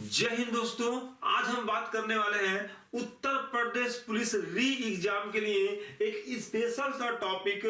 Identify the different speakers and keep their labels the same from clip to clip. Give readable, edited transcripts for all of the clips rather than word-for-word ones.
Speaker 1: जय हिंद दोस्तों, आज हम बात करने वाले हैं उत्तर प्रदेश पुलिस री एग्जाम के लिए एक स्पेशल सा टॉपिक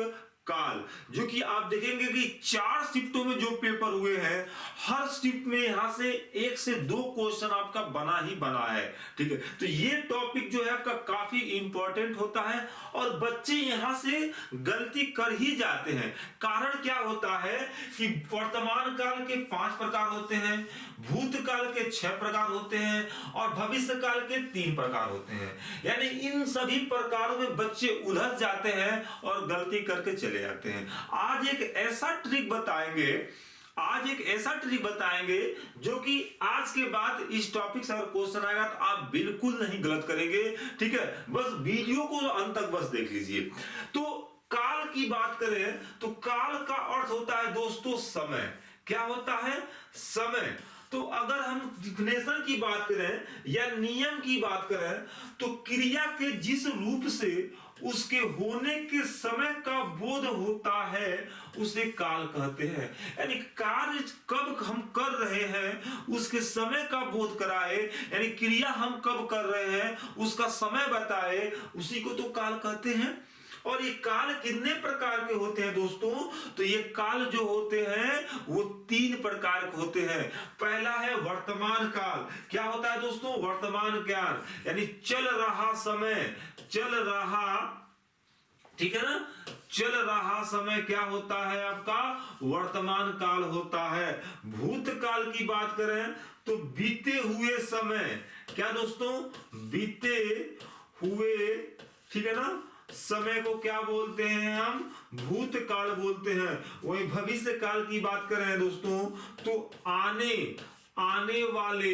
Speaker 1: काल, जो कि आप देखेंगे कि 4 शिफ्टों में जो पेपर हुए हैं, हर शिफ्ट में यहां से 1 से 2 क्वेश्चन आपका बना ही बना है। ठीक है, तो ये टॉपिक जो है आपका काफी इंपॉर्टेंट होता है और बच्चे यहां से गलती कर ही जाते हैं। कारण क्या होता है कि वर्तमान काल के 5 प्रकार होते हैं, भूतकाल के 6 प्रकार होते हैं और भविष्य काल के 3 प्रकार होते हैं। यानी इन सभी प्रकारों में बच्चे उलझ जाते हैं और गलती करके चले जाते हैं। आज एक ऐसा ट्रिक बताएंगे जो कि आज के बाद इस टॉपिक से अगर क्वेश्चन आएगा तो आप बिल्कुल नहीं गलत करेंगे। ठीक है, बस वीडियो को अंत तक बस देख लीजिए। तो काल की बात करें तो काल का अर्थ होता है दोस्तों समय। क्या होता है? समय। तो अगर हम डिफिनेशन की बात करें या नियम की बात करें तो क्रिया के जिस रूप से उसके होने के समय का बोध होता है उसे काल कहते हैं। यानी कार्य कब हम कर रहे हैं उसके समय का बोध कराए, यानी क्रिया हम कब कर रहे हैं उसका समय बताए, उसी को तो काल कहते हैं। और ये काल कितने प्रकार के होते हैं दोस्तों? तो ये काल जो होते हैं वो 3 प्रकार के होते हैं। पहला है वर्तमान काल। क्या होता है दोस्तों? वर्तमान काल यानी चल रहा समय, चल रहा, ठीक है ना, चल रहा समय क्या होता है आपका? वर्तमान काल होता है। भूतकाल की बात करें तो बीते हुए समय। क्या दोस्तों? बीते हुए, ठीक है ना, समय को क्या बोलते हैं हम? भूतकाल बोलते हैं। वही भविष्य काल की बात करें दोस्तों तो आने वाले,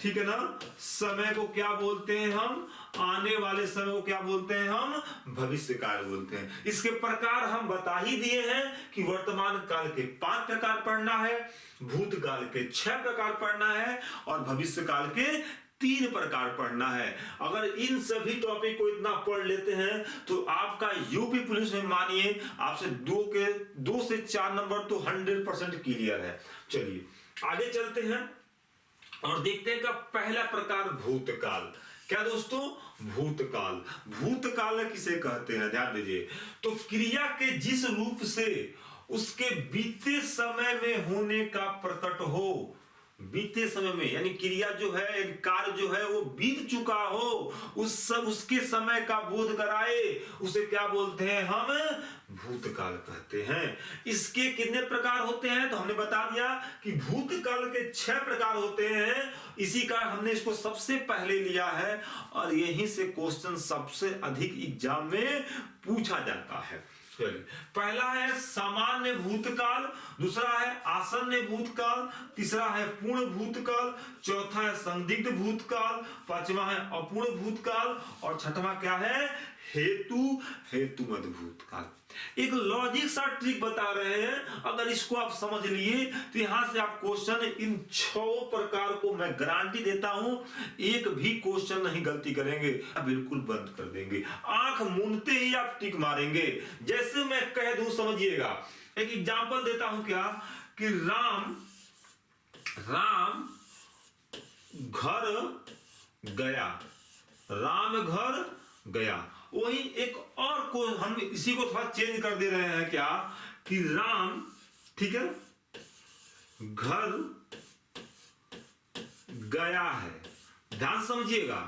Speaker 1: ठीक है ना, समय को क्या बोलते हैं हम? आने वाले समय को क्या बोलते हैं हम? भविष्य काल बोलते हैं। इसके प्रकार हम बता ही दिए हैं कि वर्तमान काल के 5 प्रकार पढ़ना है, भूतकाल के 6 प्रकार पढ़ना है और भविष्य काल के 3 प्रकार पढ़ना है। अगर इन सभी टॉपिक को इतना पढ़ लेते हैं तो आपका यूपी पुलिस में मानिए आपसे 2 से 4 नंबर तो 100% क्लियर है। चलिए आगे चलते हैं और देखते हैं कि पहला प्रकार भूतकाल। क्या दोस्तों? भूतकाल। भूतकाल किसे कहते हैं? ध्यान दीजिए। तो क्रिया के जिस रूप से उसके बीते समय में होने का प्रकट हो, बीते समय में यानी क्रिया जो है, कार्य जो है वो बीत चुका हो, उसके समय का बोध कराए, उसे क्या बोलते हैं हम? भूतकाल कहते हैं। इसके कितने प्रकार होते हैं? तो हमने बता दिया कि भूतकाल के 6 प्रकार होते हैं। इसी का हमने इसको सबसे पहले लिया है और यहीं से क्वेश्चन सबसे अधिक एग्जाम में पूछा जाता है। पहला है सामान्य भूतकाल, दूसरा है आसन्न भूतकाल, तीसरा है पूर्ण भूतकाल, चौथा है संदिग्ध भूतकाल, पांचवा है अपूर्ण भूतकाल और छठवां क्या है? हेतुमत भूतकाल। एक लॉजिक सा ट्रिक बता रहे हैं, अगर इसको आप समझ लिए तो यहां से आप क्वेश्चन इन 6 प्रकार को मैं गारंटी देता हूं, एक भी क्वेश्चन नहीं गलती करेंगे, बिल्कुल बंद कर देंगे। आंख मूंदते ही आप टिक मारेंगे। जैसे मैं कह दूं समझिएगा, एक एग्जांपल देता हूं क्या कि राम घर गया, राम घर गया। वही एक और को हम इसी को थोड़ा चेंज कर दे रहे हैं क्या कि राम, ठीक है, घर गया है। ध्यान समझिएगा,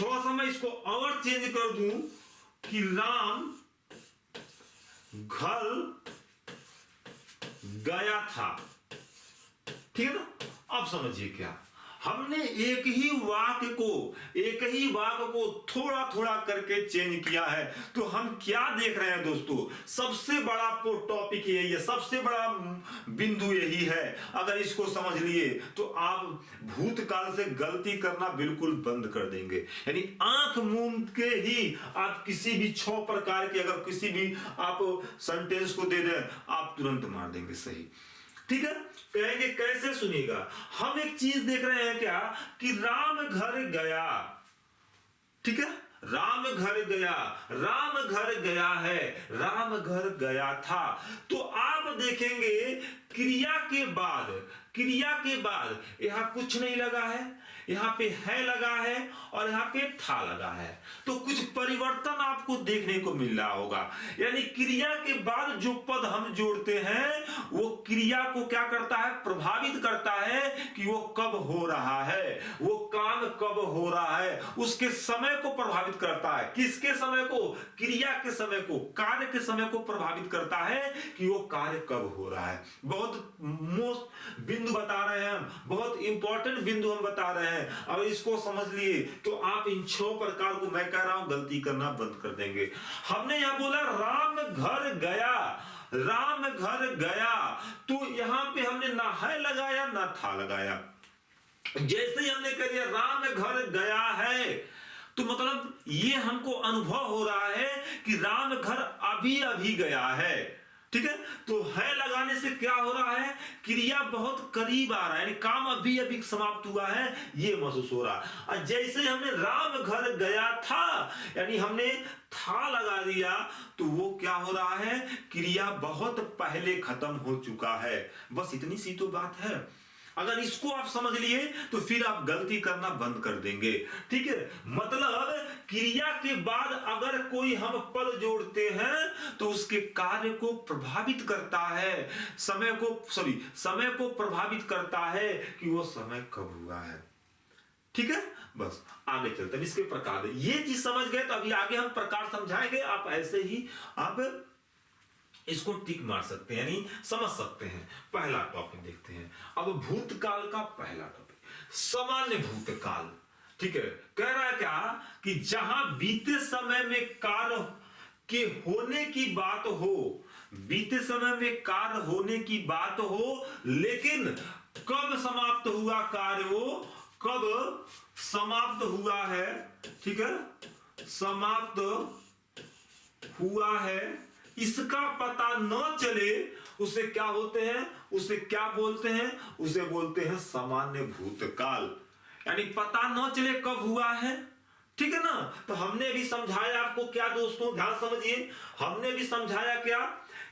Speaker 1: थोड़ा सा मैं इसको और चेंज कर दूं कि राम घर गया था। ठीक है ना? अब समझिए क्या हमने एक ही वाक्य को थोड़ा थोड़ा करके चेंज किया है। तो हम क्या देख रहे हैं दोस्तों? सबसे बड़ा टॉपिक यही है, सबसे बड़ा बिंदु यही है। अगर इसको समझ लिए तो आप भूतकाल से गलती करना बिल्कुल बंद कर देंगे। यानी आंख मूंद के ही आप किसी भी 6 प्रकार के अगर किसी भी आप सेंटेंस को दे दें, आप तुरंत मार देंगे सही। ठीक है, कहेंगे कैसे? सुनिएगा, हम एक चीज देख रहे हैं क्या कि राम घर गया, ठीक है, राम घर गया, राम घर गया है, राम घर गया था। तो आप देखेंगे क्रिया के बाद क्रिया के बाद यहां कुछ नहीं लगा है, यहां पे है लगा है और यहां पे था लगा है, तो कुछ परिवर्तन आपको देखने को मिल रहा होगा। यानी क्रिया के बाद जो पद हम जोड़ते हैं वो क्रिया को क्या करता है, प्रभावित करता है कि वो कब हो रहा है, वो काम कब हो रहा है, उसके समय को प्रभावित करता है। किसके समय को? क्रिया के समय को, कार्य के समय को प्रभावित करता है कि वो कार्य कब हो रहा है। बहुत मोस्ट बिंदु बता रहे हैं हम, बहुत इंपॉर्टेंट बिंदु हम बता रहे हैं। अब इसको समझ लिए तो आप इन 6 प्रकार को मैं कह रहा हूं गलती करना बंद कर देंगे। हमने यहां बोला राम घर गया, राम घर गया, तो यहां पे हमने ना है लगाया ना था लगाया। जैसे ही हमने कह दिया राम घर गया है, तो मतलब ये हमको अनुभव हो रहा है कि राम घर अभी अभी गया है। ठीक है, तो है लगाने से क्या हो रहा है, क्रिया बहुत करीब आ रहा है, यानी काम अभी अभी समाप्त हुआ है, ये महसूस हो रहा है। और जैसे हमने राम घर गया था, यानी हमने था लगा दिया, तो वो क्या हो रहा है, क्रिया बहुत पहले खत्म हो चुका है। बस इतनी सी तो बात है। अगर इसको आप समझ लिए तो फिर आप गलती करना बंद कर देंगे। ठीक है, मतलब क्रिया के बाद अगर कोई हम पद जोड़ते हैं तो उसके कार्य को प्रभावित करता है, समय को प्रभावित करता है कि वो समय कब हुआ है। ठीक है, बस आगे चलते हैं। इसके प्रकार ये चीज समझ गए तो अभी आगे हम प्रकार समझाएंगे। आप ऐसे ही आप इसको टिक मार सकते हैं, यानी समझ सकते हैं। पहला टॉपिक देखते हैं अब, भूतकाल का पहला टॉपिक, सामान्य भूतकाल। ठीक है, कह रहा है क्या कि जहां बीते समय में कार्य के होने की बात हो, बीते समय में कार्य होने की बात हो, लेकिन कब समाप्त हुआ कार्य, वो कब समाप्त हुआ है। ठीक है, समाप्त हुआ है, इसका पता न चले, उसे क्या होते हैं, उसे क्या बोलते हैं, उसे बोलते हैं सामान्य भूतकाल। यानी पता न चले कब हुआ है। ठीक है ना, तो हमने भी समझाया आपको क्या दोस्तों, ध्यान समझिए, हमने भी समझाया क्या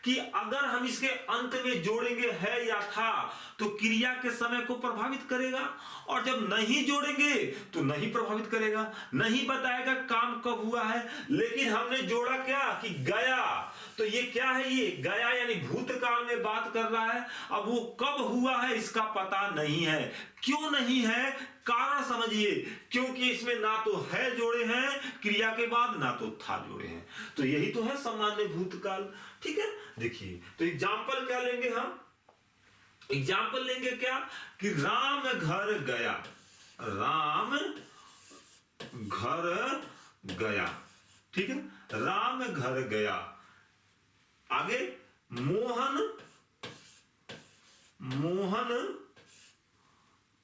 Speaker 1: कि अगर हम इसके अंत में जोड़ेंगे है या था तो क्रिया के समय को प्रभावित करेगा, और जब नहीं जोड़ेंगे तो नहीं प्रभावित करेगा, नहीं बताएगा काम कब हुआ है। लेकिन हमने जोड़ा क्या कि गया, तो ये क्या है, ये गया यानी भूतकाल में बात कर रहा है। अब वो कब हुआ है इसका पता नहीं है। क्यों नहीं है, कारण समझिए, क्योंकि इसमें ना तो है जोड़े हैं क्रिया के बाद, ना तो था जोड़े हैं, तो यही तो है सामान्य भूतकाल। ठीक है, देखिए तो एग्जाम्पल क्या लेंगे हम, एग्जाम्पल लेंगे क्या कि राम घर गया, राम घर गया। ठीक है, राम घर गया। आगे मोहन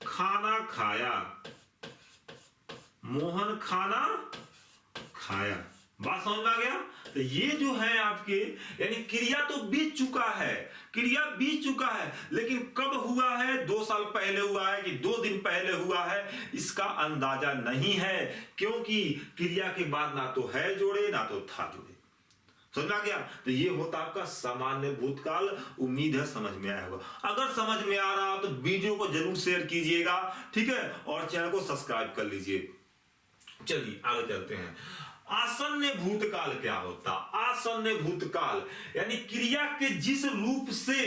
Speaker 1: खाना खाया, मोहन खाना खाया। बात समझ में आ गया। तो ये जो है आपके, यानी क्रिया तो बीत चुका है, क्रिया बीत चुका है, लेकिन कब हुआ है, 2 साल पहले हुआ है कि 2 दिन पहले हुआ है, इसका अंदाजा नहीं है, क्योंकि क्रिया के बाद ना तो है जोड़े ना तो था जोड़े। समझ में आ गया। तो ये होता आपका सामान्य भूतकाल। उम्मीद है समझ में आया होगा। अगर समझ में आ रहा हो तो वीडियो को जरूर शेयर कीजिएगा। ठीक है, और चैनल को सब्सक्राइब कर लीजिए। चलिए आगे चलते हैं। आसन्न भूतकाल क्या होता, आसन्न भूतकाल यानी क्रिया के जिस रूप से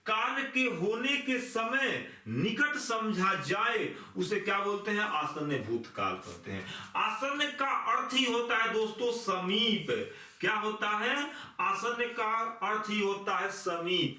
Speaker 1: कार्य के होने के समय निकट समझा जाए उसे क्या बोलते हैं, आसन्न भूतकाल कहते हैं। आसन्न का अर्थ ही होता है दोस्तों समीप। क्या होता है, आसन्न का अर्थ ही होता है समीप।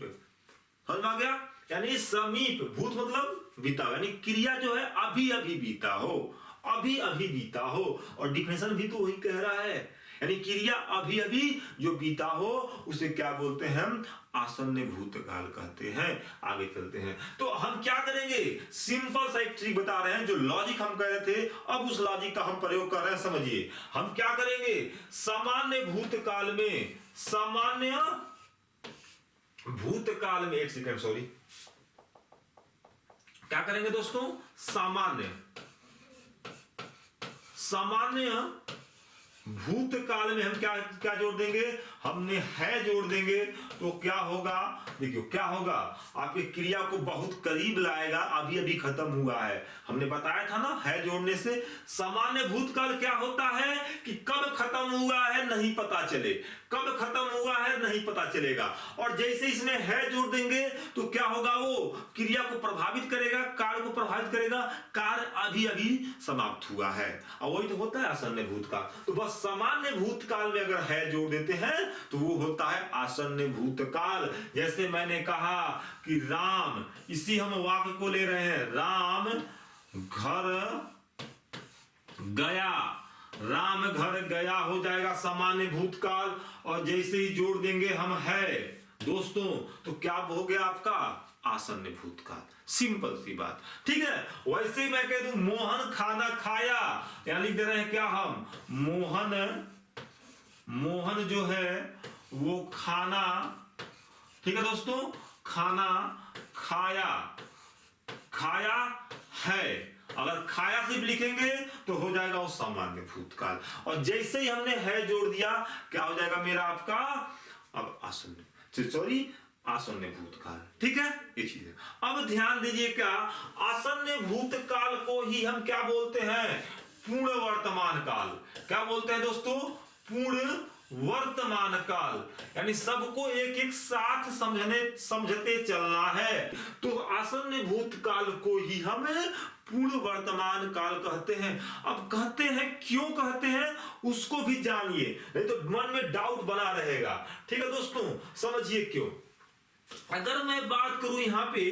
Speaker 1: समझ में आ गया, यानी समीप, भूत मतलब बीता, यानी क्रिया जो है अभी अभी बीता हो, अभी अभी बीता हो, और डिफिनेशन भी तो वही कह रहा है, यानी क्रिया अभी अभी जो बीता हो उसे क्या बोलते हैं, हम आसन्न भूतकाल कहते हैं। आगे चलते हैं तो हम क्या करेंगे, सिंपल सा एक ट्रिक बता रहे हैं, जो लॉजिक हम कह रहे थे अब उस लॉजिक का हम प्रयोग कर रहे हैं। समझिए हम क्या करेंगे, सामान्य भूतकाल में, सामान्य भूतकाल में, एक सेकंड सॉरी, क्या करेंगे दोस्तों, सामान्य भूतकाल में हम क्या क्या जोड़ देंगे, हमने है जोड़ देंगे तो क्या होगा, देखियो क्या होगा, आपके क्रिया को बहुत करीब लाएगा, अभी अभी खत्म हुआ है। हमने बताया था ना, है जोड़ने से सामान्य भूतकाल क्या होता है कि कब खत्म हुआ है नहीं पता चले, कब खत्म हुआ है नहीं पता चलेगा। और जैसे इसमें है जोड़ देंगे तो क्या होगा, वो क्रिया को प्रभावित करेगा, कार्य को प्रभावित करेगा, कार्य अभी अभी समाप्त हुआ है। और वही तो होता है आसन्न भूतकाल। तो बस सामान्य भूतकाल में अगर है जोड़ देते हैं तो वो होता है आसन्न भूतकाल। जैसे मैंने कहा कि राम, इसी हम वाक्य को ले रहे हैं, राम घर गया, राम घर गया हो जाएगा सामान्य भूतकाल। और जैसे ही जोड़ देंगे हम है दोस्तों तो क्या हो गया आपका आसन्न भूतकाल। सिंपल सी बात, ठीक है। वैसे ही मैं कह दूं मोहन खाना खाया, यानी लिख दे रहे हैं क्या हम, मोहन जो है वो खाना, ठीक है दोस्तों, खाना खाया, खाया है। अगर खाया सिर्फ लिखेंगे तो हो जाएगा वो सामान्य भूतकाल। और जैसे ही हमने है जोड़ दिया क्या हो जाएगा मेरा आपका अब आसन्न, सॉरी आसन्न भूतकाल, ठीक है, ये चीज है। अब ध्यान दीजिए क्या, आसन्न भूतकाल को ही हम क्या बोलते हैं, पूर्ण वर्तमान काल। क्या बोलते हैं दोस्तों, पूर्ण वर्तमान काल। यानी सबको एक एक साथ समझते चलना है। तो आसन्न भूतकाल को ही हम पूर्ण वर्तमान काल कहते हैं। अब कहते हैं, क्यों कहते हैं उसको भी जानिए, नहीं तो मन में डाउट बना रहेगा, ठीक है दोस्तों। समझिए क्यों। अगर मैं बात करूं यहां पे,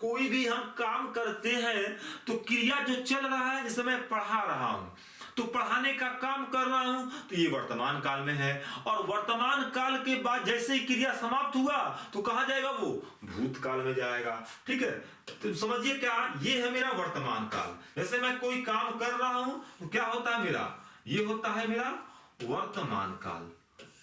Speaker 1: कोई भी हम काम करते हैं तो क्रिया जो चल रहा है, जैसे मैं पढ़ा रहा हूं तो पढ़ाने का काम कर रहा हूं तो ये वर्तमान काल में है। और वर्तमान काल के बाद जैसे ही क्रिया समाप्त हुआ तो कहां जाएगा, वो भूतकाल में जाएगा, ठीक है। तो समझिए क्या, ये है मेरा वर्तमान काल। जैसे मैं कोई काम कर रहा हूं तो क्या होता है मेरा, ये होता है मेरा वर्तमान काल,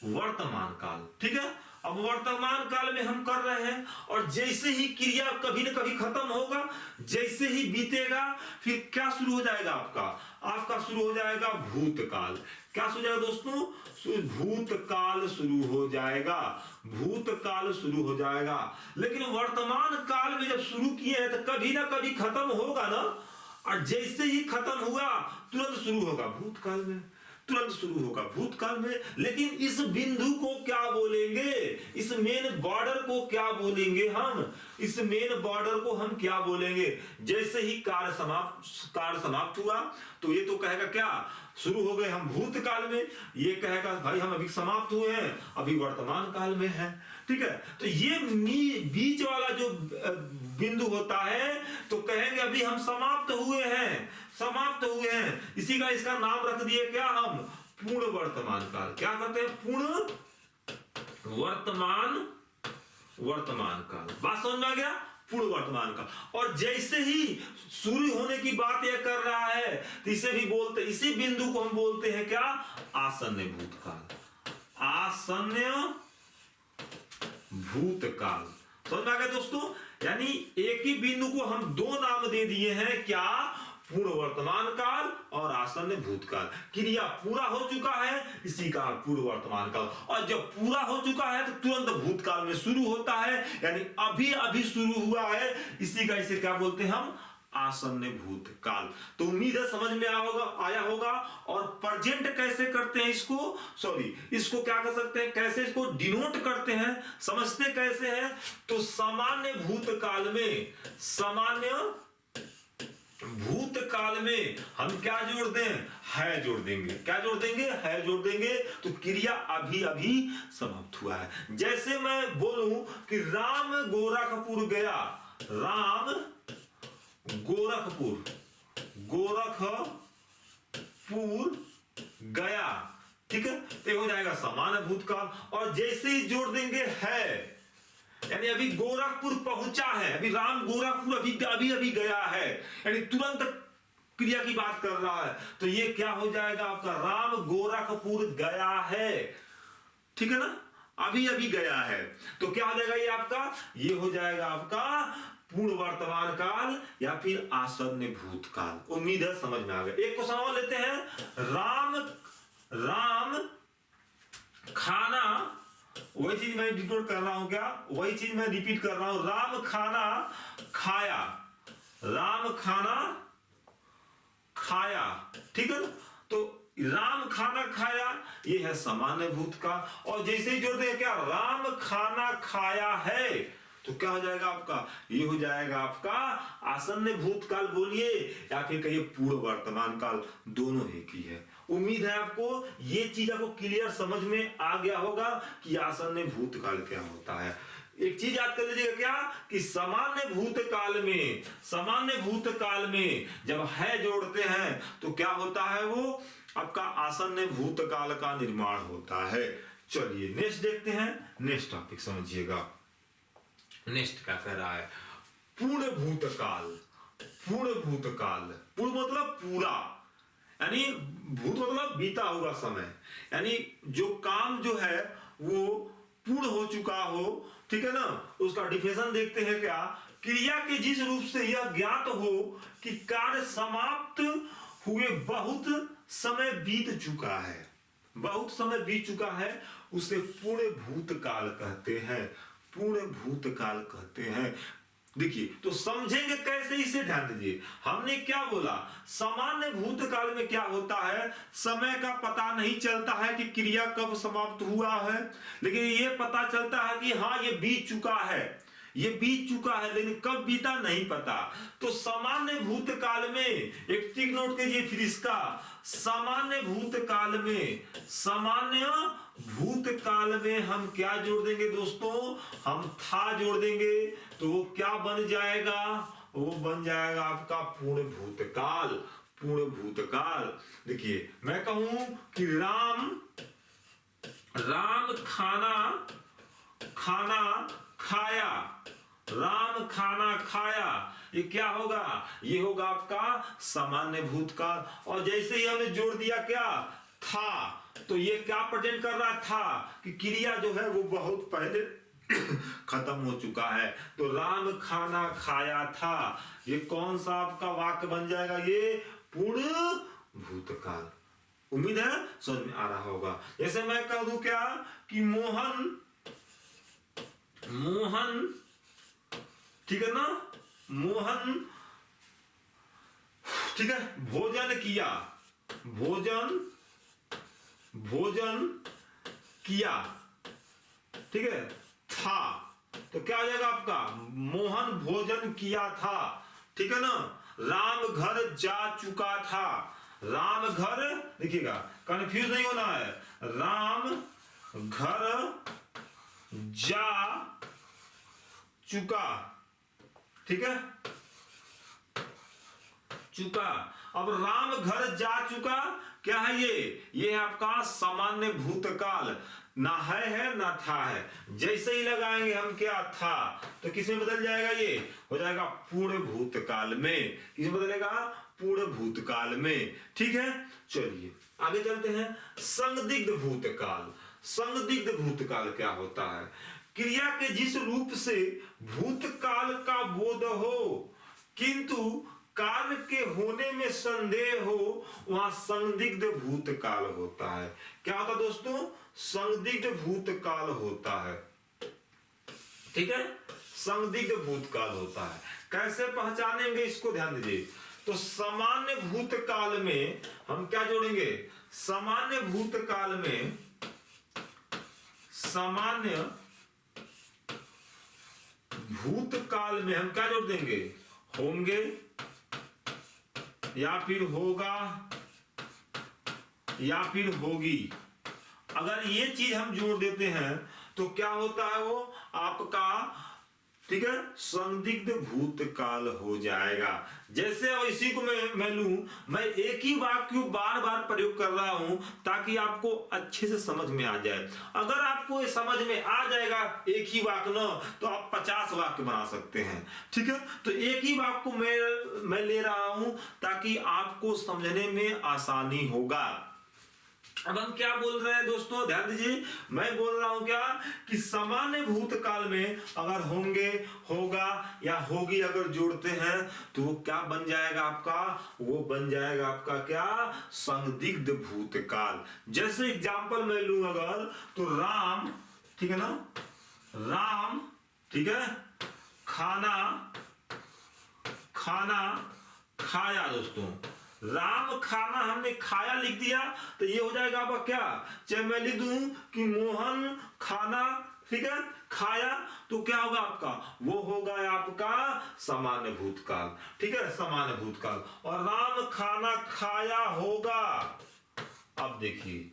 Speaker 1: वर्तमान काल, ठीक है। अब वर्तमान काल में हम कर रहे हैं और जैसे ही क्रिया कभी न कभी खत्म होगा, जैसे ही बीतेगा फिर क्या शुरू हो जाएगा आपका शुरू हो जाएगा भूतकाल। क्या शुरू हो जाएगा दोस्तों, भूतकाल शुरू हो जाएगा, भूतकाल शुरू हो जाएगा। लेकिन वर्तमान काल में जब शुरू किए हैं तो कभी ना कभी खत्म होगा ना, और जैसे ही खत्म हुआ तुरंत शुरू होगा भूतकाल में, तुरंत शुरू होगा भूतकाल में। लेकिन इस बिंदु को क्या बोलेंगे, इस मेन बॉर्डर को क्या बोलेंगे हम, इस मेन बॉर्डर को हम क्या बोलेंगे, जैसे ही कार्य समाप्त हुआ तो ये तो कहेगा क्या, शुरू हो गए हम भूतकाल में, ये कहेगा भाई हम अभी समाप्त हुए हैं, अभी वर्तमान काल में है, ठीक है। तो ये बीच वाला जो बिंदु होता है तो कहेंगे अभी हम समाप्त हुए हैं, समाप्त हुए हैं। इसी का इसका नाम रख दिए क्या हम, पूर्ण वर्तमान काल। क्या करते हैं, पूर्ण वर्तमान काल। बात समझ में आ गया, पूर्ण वर्तमान काल। और जैसे ही शुरू होने की बात यह कर रहा है तो इसे भी बोलते, इसी बिंदु को हम बोलते हैं क्या, आसन्न भूतकाल, आसन्न भूतकाल। समझ में आ गया दोस्तों। यानी एक ही बिंदु को हम दो नाम दे दिए हैं, क्या, पूर्ण वर्तमान काल और आसन्न भूतकाल। क्रिया पूरा हो चुका है, इसी का पूर्ण वर्तमान काल। और जब पूरा हो चुका है तो तुरंत भूतकाल में शुरू होता है, यानी अभी अभी शुरू हुआ है, इसी का इसे क्या बोलते हैं हम, आसन्न भूतकाल। तो उम्मीद है समझ में आया होगा। और प्रेजेंट कैसे करते हैं इसको, सॉरी इसको क्या कर सकते हैं, कैसे इसको डिनोट करते हैं, समझते कैसे हैं। तो सामान्य भूतकाल में, सामान्य भूतकाल में हम क्या जोड़ दें, है जोड़ देंगे। क्या जोड़ देंगे, है जोड़ देंगे। तो क्रिया अभी अभी समाप्त हुआ है। जैसे मैं बोलूं कि राम गोरखपुर गया, राम गोरखपुर गया, ठीक है, तो हो जाएगा सामान्य भूतकाल। और जैसे ही जोड़ देंगे है, यानी अभी गोरखपुर पहुंचा है, अभी राम गोरखपुर अभी गया है, यानी तुरंत क्रिया की बात कर रहा है। तो ये क्या हो जाएगा आपका, राम गोरखपुर गया है, ठीक है ना, अभी गया है। तो क्या हो जाएगा ये आपका, ये हो जाएगा आपका पूर्ण वर्तमान काल या फिर आसन्न भूतकाल। उम्मीद है समझ में आ गया। एक क्वेश्चन और लेते हैं, राम खाना, वही चीज मैं डिकोड कर रहा हूं, क्या वही चीज मैं रिपीट कर रहा हूं, राम खाना खाया, राम खाना खाया, ठीक है ना। तो राम खाना खाया ये है सामान्य भूतकाल, और जैसे ही जोड़ते हैं क्या, राम खाना खाया है, तो क्या हो जाएगा आपका, ये हो जाएगा आपका आसन्न भूतकाल बोलिए, या फिर कहिए पूर्व वर्तमान काल, दोनों एक ही है। उम्मीद है आपको ये चीज आपको क्लियर समझ में आ गया होगा कि आसन्न भूतकाल क्या होता है। एक चीज याद कर लीजिएगा क्या, कि सामान्य भूतकाल में जब है जोड़ते हैं तो क्या होता है, वो आपका आसन्न भूतकाल का निर्माण होता है। चलिए नेक्स्ट देखते हैं, नेक्स्ट टॉपिक समझिएगा। नेक्स्ट क्या कह रहा है, पूर्ण भूतकाल। पूर्ण भूतकाल, पूर्ण मतलब पूरा, यानी भूत मतलब बीता हुआ समय, यानी जो काम जो है वो पूर्ण हो चुका हो, ठीक है ना। उसका डिफिनेशन देखते हैं क्या, क्रिया के जिस रूप से यह ज्ञात हो कि कार्य समाप्त हुए बहुत समय बीत चुका है, बहुत समय बीत चुका है, उसे पूर्ण भूतकाल कहते हैं, पूर्ण भूतकाल कहते हैं। देखिए तो समझेंगे कैसे, इसे ध्यान दीजिए। हमने क्या बोला, सामान्य भूतकाल में क्या होता है, समय का पता नहीं चलता है कि क्रिया कब समाप्त हुआ है, लेकिन ये पता चलता है कि हाँ ये बीत चुका है, ये बीत चुका है, लेकिन कब बीता नहीं पता। तो सामान्य भूतकाल में एक टिक नोट कीजिए फिर इसका, सामान्य भूतकाल में हम क्या जोड़ देंगे दोस्तों, हम था जोड़ देंगे, तो वो क्या बन जाएगा, वो बन जाएगा आपका पूर्ण भूतकाल। पूर्ण भूतकाल, देखिए मैं कहूं कि राम खाना खाया, राम खाना खाया, ये क्या होगा, ये होगा आपका सामान्य भूतकाल। और जैसे ही हमने जोड़ दिया क्या, था, तो ये क्या प्रेजेंट कर रहा था कि क्रिया जो है वो बहुत पहले खत्म हो चुका है। तो राम खाना खाया था, ये कौन सा आपका वाक्य बन जाएगा, ये पूर्ण भूतकाल। उम्मीद है समझ में आ रहा होगा। जैसे मैं कह दूं क्या कि मोहन, ठीक है ना, मोहन, ठीक है, भोजन किया, ठीक है, था, तो क्या हो जाएगा आपका, मोहन भोजन किया था, ठीक है ना। राम घर जा चुका था, राम घर, देखिएगा कंफ्यूज नहीं होना है, राम घर जा चुका, ठीक है, चुका। अब राम घर जा चुका क्या है, ये है आपका सामान्य भूतकाल, ना है ना था है। जैसे ही लगाएंगे हम क्या, था, तो किसमें बदल जाएगा, ये हो जाएगा पूर्ण भूतकाल में। किसमें बदलेगा, पूर्ण भूतकाल में, ठीक है। चलिए आगे चलते हैं, संदिग्ध भूतकाल। संदिग्ध भूतकाल क्या होता है, क्रिया के जिस रूप से भूतकाल का बोध हो किंतु कार्य के होने में संदेह हो, वहां संदिग्ध भूतकाल होता है। क्या होता है दोस्तों, संदिग्ध भूतकाल होता है, ठीक है, संदिग्ध भूतकाल होता है। कैसे पहचानेंगे इसको ध्यान दीजिए। तो सामान्य भूतकाल में हम क्या जोड़ेंगे, सामान्य भूतकाल में हम क्या जोड़ देंगे, होंगे या फिर होगा या फिर होगी। अगर ये चीज हम जोड़ देते हैं तो क्या होता है, वो आपका, ठीक है, संदिग्ध भूतकाल हो जाएगा। जैसे अब इसी को मैं लूं, मैं एक ही वाक्य को बार बार प्रयोग कर रहा हूं ताकि आपको अच्छे से समझ में आ जाए। अगर आपको समझ में आ जाएगा एक ही वाक्य न, तो आप 50 वाक्य बना सकते हैं, ठीक है। तो एक ही वाक्य को मैं ले रहा हूं ताकि आपको समझने में आसानी होगा। अब हम क्या बोल रहे हैं दोस्तों, ध्यान दीजिए, मैं बोल रहा हूं क्या कि सामान्य भूतकाल में अगर होंगे, होगा या होगी अगर जोड़ते हैं तो वो क्या बन जाएगा आपका, वो बन जाएगा आपका क्या, संदिग्ध भूतकाल। जैसे एग्जांपल मैं लूं अगर, तो राम, ठीक है ना, राम, ठीक है, खाना खाया दोस्तों, राम खाना हमने खाया लिख दिया तो ये हो जाएगा आपका क्या, चाहे मैं लिख दूं कि मोहन खाना, ठीक है, खाया, तो क्या होगा आपका, वो होगा आपका सामान्य भूतकाल, ठीक है, सामान्य भूतकाल। और राम खाना खाया होगा, अब देखिए,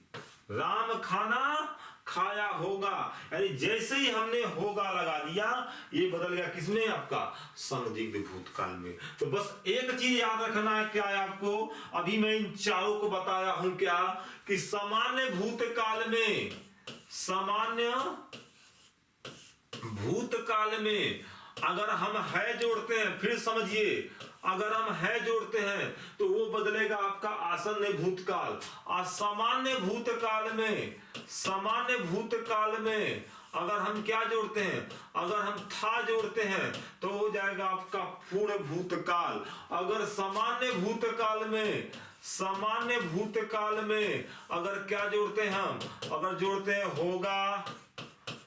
Speaker 1: राम खाना खाया होगा, यानी जैसे ही हमने होगा लगा दिया ये बदल गया किसमें, आपका संदिग्ध भूतकाल में। तो बस एक चीज याद रखना है, क्या है आपको, अभी मैं इन चारों को बताया हूं क्या, कि सामान्य भूतकाल में, सामान्य भूतकाल में अगर हम है जोड़ते हैं, फिर समझिए, अगर हम है जोड़ते हैं तो वो बदलेगा आपका आसन्न भूतकाल। असामान्य भूतकाल में, सामान्य भूतकाल में अगर हम क्या जोड़ते हैं, अगर हम था जोड़ते हैं तो हो जाएगा आपका पूर्ण भूतकाल। अगर सामान्य भूतकाल में, सामान्य भूतकाल में अगर क्या जोड़ते हैं हम, अगर जोड़ते हैं होगा,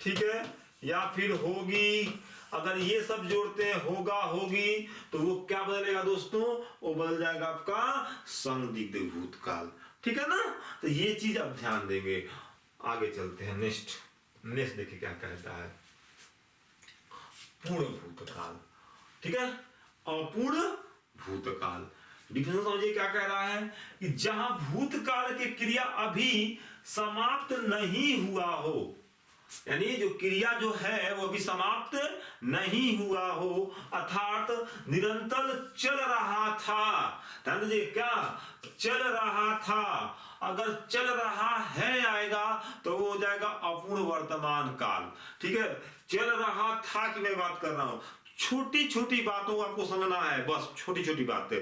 Speaker 1: ठीक है, या फिर होगी, अगर ये सब जोड़ते हैं होगा, होगी, तो वो क्या बदलेगा दोस्तों, वो बदल जाएगा आपका संदिग्ध भूतकाल, ठीक है ना। तो ये चीज आप ध्यान देंगे। आगे चलते हैं, नेक्स्ट देखिए क्या कहता है, पूर्ण भूतकाल, ठीक है, अपूर्ण भूतकाल। डिफिनेशन समझिए क्या कह रहा है, कि जहां भूतकाल की क्रिया अभी समाप्त नहीं हुआ हो, यानी जो क्रिया जो है वो अभी समाप्त नहीं हुआ हो, अर्थात निरंतर चल रहा था। ध्यान दीजिए, क्या चल रहा था, अगर चल रहा है आएगा तो वो हो जाएगा अपूर्ण वर्तमान काल, ठीक है। चल रहा था की मैं बात कर रहा हूं, छोटी छोटी बातों को आपको समझना है, बस छोटी छोटी बातें।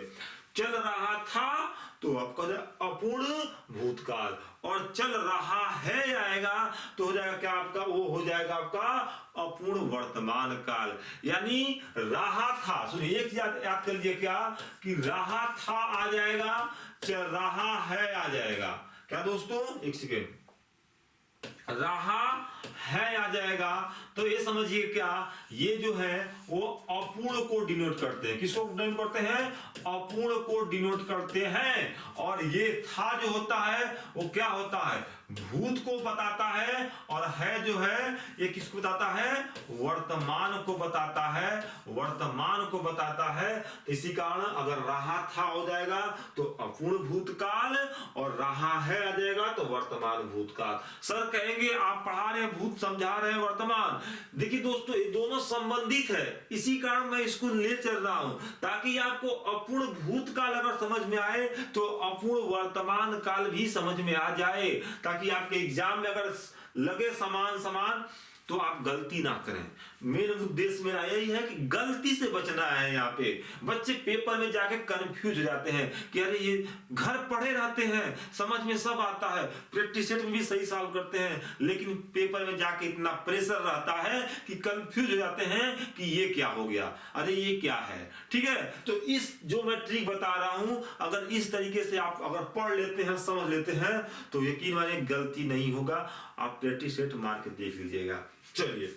Speaker 1: चल रहा था तो आपका अपूर्ण भूतकाल, और चल रहा है आएगा तो हो जाएगा क्या आपका, वो हो जाएगा आपका अपूर्ण वर्तमान काल। यानी रहा था, सुनिए एक याद कर लीजिए, क्या कि रहा था आ जाएगा, चल रहा है आ जाएगा, क्या दोस्तों, एक सेकेंड, रहा है आ जाएगा, तो ये समझिए क्या, ये जो है वो अपूर्ण को डिनोट करते हैं, किसको डिनोट करते हैं, अपूर्ण को डिनोट करते हैं। और ये था जो होता है वो क्या होता है, भूत को बताता है, और है जो है ये किसको बताता है, वर्तमान को बताता है, वर्तमान को बताता है। इसी कारण अगर रहा था हो जाएगा तो अपूर्ण भूतकाल, और रहा है आ जाएगा तो वर्तमान भूतकाल। सर कहेंगे आप पढ़ा रहे हैं भूत, समझा रहे हैं वर्तमान। देखिए दोस्तों ये दोनों संबंधित है, इसी कारण मैं इसको ले चल रहा हूं, ताकि आपको अपूर्ण भूतकाल अगर समझ में आए तो अपूर्ण वर्तमान काल भी समझ में आ जाए, ताकि आपके एग्जाम में अगर लगे समान समान तो आप गलती ना करें। मेरा उद्देश्य मेरा यही है कि गलती से बचना है। यहाँ पे बच्चे पेपर में जाके कंफ्यूज हो जाते हैं कि अरे ये घर पढ़े रहते हैं, समझ में सब आता है, प्रैक्टिस सेट में भी सही सॉल्व करते हैं, लेकिन पेपर में जाके इतना प्रेशर रहता है कि कंफ्यूज हो जाते हैं कि ये क्या हो गया, अरे ये क्या है, ठीक है। तो इस जो मैं ट्रिक बता रहा हूं, अगर इस तरीके से आप अगर पढ़ लेते हैं, समझ लेते हैं, तो यकीन मानिए गलती नहीं होगा। आप प्रैक्टिस सेट मार के देख लीजिएगा। चलिए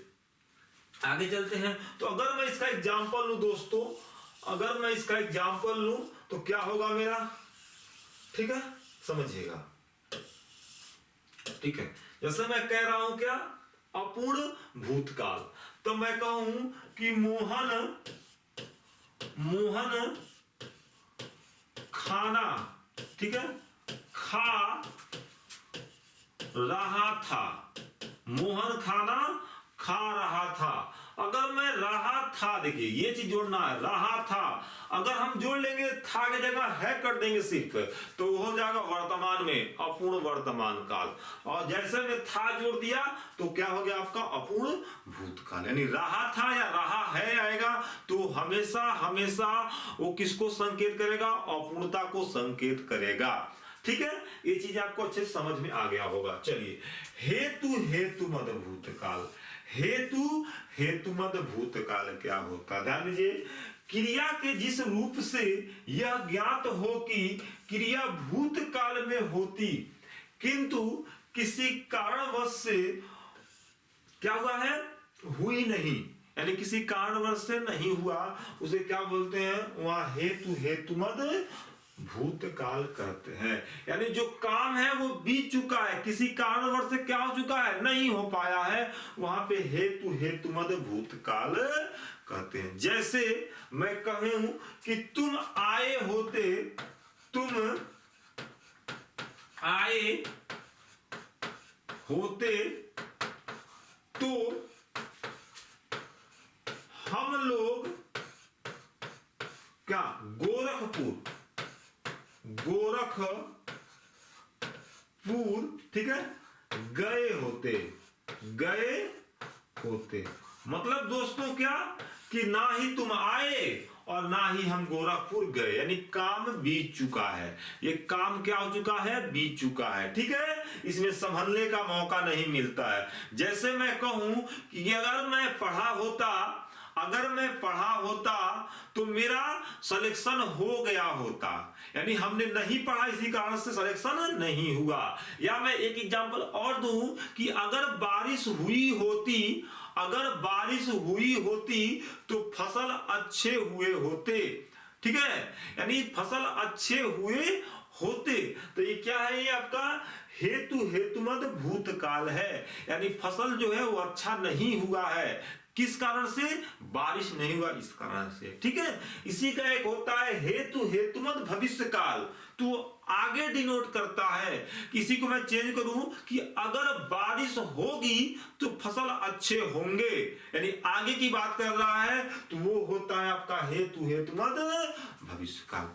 Speaker 1: आगे चलते हैं। तो अगर मैं इसका एग्जांपल लूं दोस्तों, अगर मैं इसका एग्जांपल लूं तो क्या होगा मेरा, ठीक है, समझिएगा, ठीक है। जैसे मैं कह रहा हूं क्या, अपूर्ण भूतकाल, तो मैं कहूं कि मोहन खाना, ठीक है, खा रहा था, मोहन खाना खा रहा था। अगर मैं रहा था, देखिए ये चीज जोड़ना है, रहा था, अगर हम जोड़ लेंगे था की जगह है कर देंगे सिर्फ, तो हो जाएगा वर्तमान में अपूर्ण वर्तमान काल। और जैसे में था जोड़ दिया तो क्या हो गया आपका अपूर्ण भूतकाल। यानी रहा था या रहा है आएगा तो हमेशा हमेशा वो किसको संकेत करेगा, अपूर्णता को संकेत करेगा। ठीक है, ये चीज आपको अच्छे से समझ में आ गया होगा। चलिए, हेतु हेतुमद भूतकाल, हेतु हेतुमद भूतकाल क्या होता है? ध्यान दीजिए, क्रिया के जिस रूप से यह ज्ञात हो कि क्रिया भूतकाल में होती किंतु किसी कारणवश से क्या हुआ है, हुई नहीं, यानी किसी कारणवश से नहीं हुआ, उसे क्या बोलते हैं? वह हेतु हेतुमद भूतकाल कहते हैं। यानी जो काम है वो बीत चुका है, किसी कारणवश से क्या हो चुका है, नहीं हो पाया है, वहां पे हेतु हेतुमद भूतकाल कहते हैं। जैसे मैं कहूं कि तुम आए होते, तुम आए होते तो हम लोग क्या गोरखपुर, ठीक है, गए होते। मतलब दोस्तों क्या कि ना ही तुम आए और ना ही हम गोरखपुर गए, यानी काम बीत चुका है, ये काम क्या हो चुका है, बीत चुका है। ठीक है, इसमें संभलने का मौका नहीं मिलता है। जैसे मैं कहूं कि अगर मैं पढ़ा होता तो मेरा सिलेक्शन हो गया होता, यानी हमने नहीं पढ़ा इसी कारण से सिलेक्शन नहीं हुआ। या मैं एक एग्जांपल और दूं कि अगर बारिश हुई होती तो फसल अच्छे हुए होते। ठीक है, यानी फसल अच्छे हुए होते, तो ये क्या है, ये आपका हेतु हेतुमद भूतकाल है, यानी फसल जो है वो अच्छा नहीं हुआ है, किस कारण से, बारिश नहीं हुआ इस कारण से। ठीक है, इसी का एक होता है हेतु हेतुमद भविष्य काल, तो आगे डिनोट करता है। किसी को मैं चेंज करूं कि अगर बारिश होगी तो फसल अच्छे होंगे, यानी आगे की बात कर रहा है, तो वो होता है आपका हेतु हेतुमद भविष्य काल।